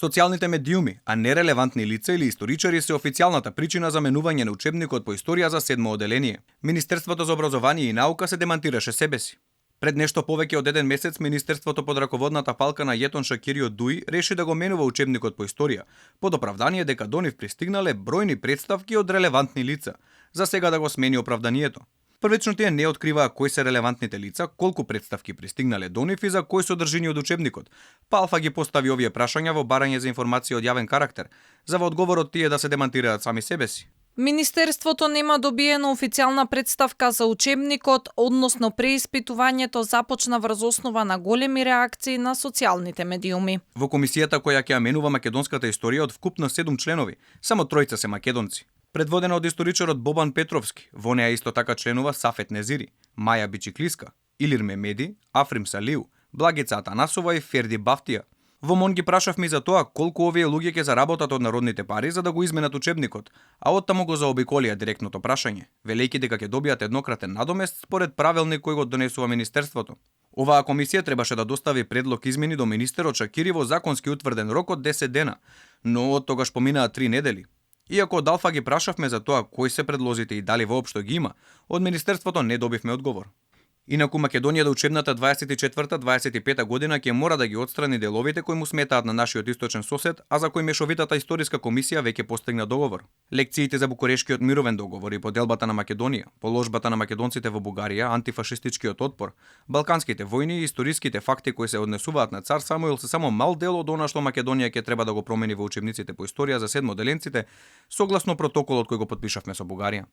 Социјалните медиуми, а нерелевантни лица или историчари се официјалната причина за менување на учебникот по историја за 7 оделение. Министерството за образование и наука се демантираше себе си. Пред нешто повеќе од еден месец, Министерството под раководната палка на Јетон Шакирио Дуи реши да го менува учебникот по историја, под оправдание дека до нив пристигнале бројни представки од релевантни лица, за сега да го смени оправданието. Првично тие не откриваа кои се релевантните лица, колку представки пристигнале до нив и за кои содржини од учебникот. Па Алфа ги постави овие прашања во барање за информација од јавен карактер, за во одговорот тие да се демантираат сами себе си. Министерството нема добиена официјална представка за учебникот, односно преиспитувањето започна врз основа на големи реакции на социјалните медиуми. Во комисијата која ќе ја менува македонската историја од вкупно 7 членови, само тројца се македонци. Предводена од историчарот Бобан Петровски, во неа исто така членува Сафет Незири, Маја Бичиклиска, Илир Мемеди, Африм Салиу, Благица Атанасова и Ферди Бафтија. Во МОН ги прашавме за тоа колку овие луѓе ќе заработат од народните пари за да го изменат учебникот, а оттаму го заобиколија директното прашање, велејќи дека ќе добијат еднократен надомест според правилник кој го донесува Министерството. Оваа комисија требаше да достави предлог измени до министерот Шакири во законски утврден рок од 10 дена, но од тогаш поминаа 3 недели. Иако од Алфа ги прашавме за тоа кои се предлозите и дали воопшто ги има, од Министерството не добивме одговор. Инаку Македонија до учебната 24-25 година ќе мора да ги отстрани деловите кои му сметаат на нашиот источен сосед, а за кои мешовитата историска комисија веќе постигна договор. Лекциите за Букурешкиот мировен договор и поделбата на Македонија, положбата на македонците во Бугарија, антифашистичкиот отпор, балканските војни и историските факти кои се однесуваат на цар Самуил се само мал дел од она што Македонија ќе треба да го промени во учебниците по историја за седмоделенците, согласно протоколот кој го потпишавме со Бугарија.